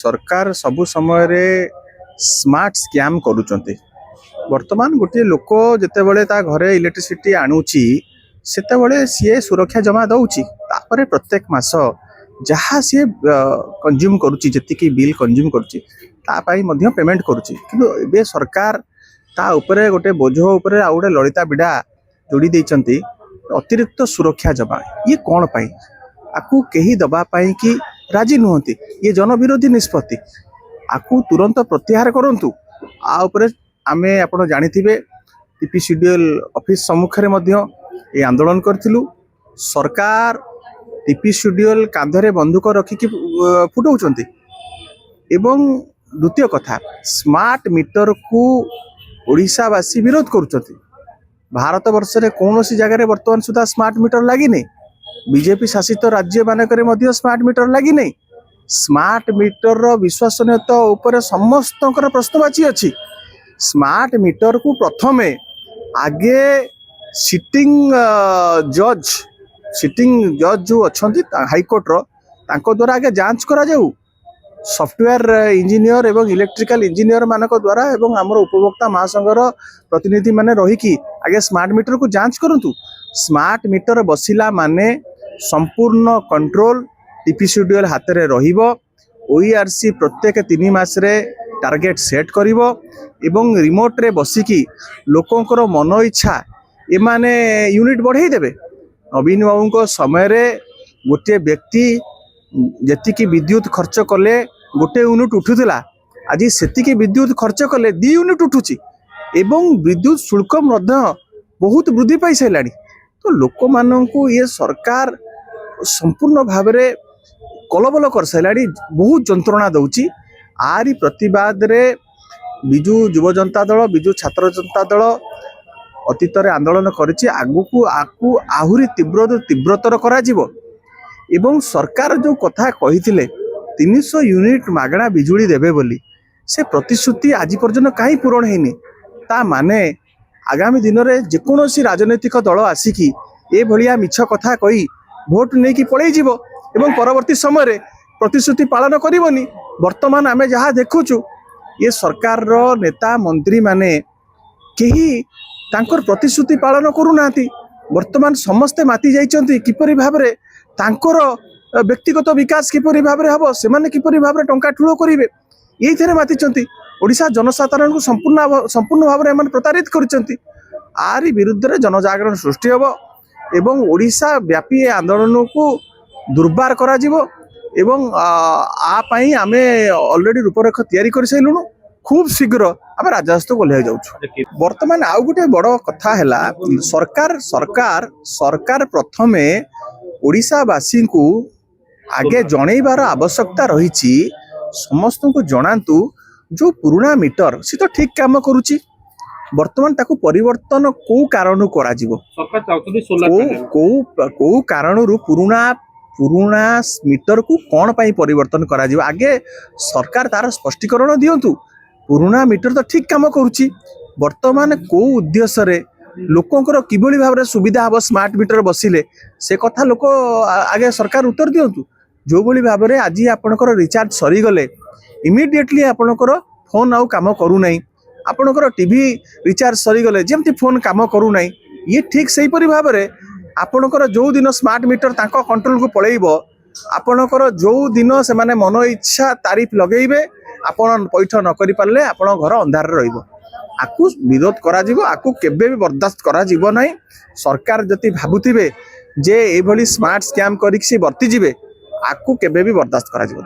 सरकार सबु समय रे स्मार्ट स्कैम करुचंती। वर्तमान गोटे लोक जिते बड़े ता घरे इलेक्ट्रिसिटी आणुची सेते बड़े सीए सुरक्षा जमा दउची तापरे प्रत्येक मास जहाँ सी कंज्यूम करुची जतिकी बिल कंज्यूम करुची ता पाई मध्य पेमेंट करुची किंतु एबे सरकार ता उपरे गोटे बोझ उपरे आ गोटे ललिता बिड़ा जोड़ी देइचंती अतिरिक्त सुरक्षा जमा। ये कौन पाई आकु केही दबा पाई कि राजी नुहति ये जनविरोधी निष्पत्ति आकु तुरंत प्रत्याहार करंतु। आ उपरे आमे आपण जानिथिबे टीपीसीडीएल ऑफिस सम्मुखरे मध्य ये आंदोलन करथिलु। सरकार टीपीसीडीएल कांधरे बंदूक रखिकी फुटौचंती। एवं द्वितीय कथा स्मार्ट मीटर को ओडिशावासी विरोध करुचंती। भारत वर्ष रे कौनसी जगह वर्तमान सुधा स्मार्ट मीटर लगी नहीं। बीजेपी शासित राज्य मानकरे मध्य स्मार्ट मीटर लगी नहीं। स्मार्ट मीटर रो विश्वसनीयता ऊपर समस्तकर प्रश्नवाची अच्छी। स्मार्ट मीटर को प्रथमे आगे सिटिंग जज जो अच्छी हाईकोर्ट रो तांको द्वारा आगे जांच करा जाऊ। सॉफ्टवेयर इंजीनियर एवं इलेक्ट्रिकल इंजीनियर मानक द्वारा एवं आमर उपभोक्ता महासंघर प्रतिनिधि माने रही आगे स्मार्ट मीटर को जांच करंतु। स्मार्ट मीटर बसिला माने संपूर्ण कंट्रोल टीपीसीडीएल हाथ रे रहिबो। ओईआरसी प्रत्येक 3 मास रे टार्गेट सेट करिवो एवं रिमोट रे बसिकी लोकंकर मन इच्छा एमाने यूनिट बढ़ाई देबे। नवीन बाबू को समय रे गोटे व्यक्ति जेतिकी विद्युत खर्च कले गोटे यूनिट उठुला आज सेतिकी विद्युत खर्च कले 2 यूनिट उठुची एवं विद्युत शुल्क बहुत वृद्धि पाई साराणी। तो लोक मानू ये सरकार संपूर्ण भाव में कलबल कर साराणी बहुत जंत्रणा दौची। आरी प्रतिवाद रे बिजु युव जनता दल बिजु छात्र जनता दल अतीत आंदोलन करिछि। आगु आकु आहुरी तीव्रतर करा जिवो एवं सरकार जो कथा कही 300 यूनिट मागणा बिजुली देवे बोली से प्रतिश्रुति आज पर्यंत कहीं पूरण होनी। ता माने आगामी दिन में जेकोसी राजनैतिक दल आसिकी ए भलिया मिछ कथा कही भोट नहीं कि पलि जीवो एवं परवर्ती समय रे प्रतिश्रुति पालन करिवनी। वर्तमान आमे जहाँ देखुचु ये सरकार रो नेता मंत्री माने केही तांकर प्रतिश्रुति पालन करूनाती। वर्तमान समस्ते माति जाइचंती किपरि भाबरे तांकर व्यक्तिगत विकास किपरि भाबरे हबो सेमाने किपरि भाबरे टंका ठुलो करिवे एई थेरे मातिचंती। ओडिशा जनसाधारण को संपूर्ण भाव में प्रतारित करचंती। आरी विरुद्ध रे जनजागरण सृष्टि हबो एवं ओडिशा व्यापी आंदोलन को दुर्बार करा जिवो एवं आ पई आमे ऑलरेडी रूपरेख तैयारी कर सैलुनु। खूब शीघ्र आम राजस्व गोले जाऊँ। वर्तमान आउ गोटे बड़ कथा है सरकार सरकार सरकार प्रथमे ओडिशावासी को आगे जनइबार आवश्यकता रही। समस्त को जनातु जो पुराना मीटर सी तो ठीक काम करुच्ची। वर्तमान ताकू परिवर्तन को कारण करा जिवो को कारण पुराना मीटर को कौन पाई परिवर्तन करा जिवो आगे सरकार तार स्पष्टीकरण दियंतु। पुराना मीटर तो ठीक काम करुच्ची वर्तमान को उद्देश्य रे लोकंकर किभली भाव में सुविधा हम स्मार्ट मीटर बसिले से कथा लोक आगे सरकार उत्तर दियंतु। जो भली भाव में आज आपणकर रिचार्ज सरीगले इमिडिएटली आपणकर फोन आउ काम करू नहीं। आपणकर टीवी रिचार्ज सरीगले जमती फोन काम करू नहीं। ये ठीक से भाव में आपणकर जो दिन स्मार्ट मीटर तांको कंट्रोल को पळेइबो आपणकर जो दिन से माने मन इच्छा तारीफ लगेइबे आपण पैठ न करि पारले आपण घर अंधार रहिबो। आकु विरोध करा जिवो आकु केबे भी बर्दाश्त करा जिवो नहीं। सरकार जति भाबुथिबे जे ए भली स्मार्ट स्कैम करिक से वर्ती जिवे आकु केबे भी बर्दाश्त करा जिवो।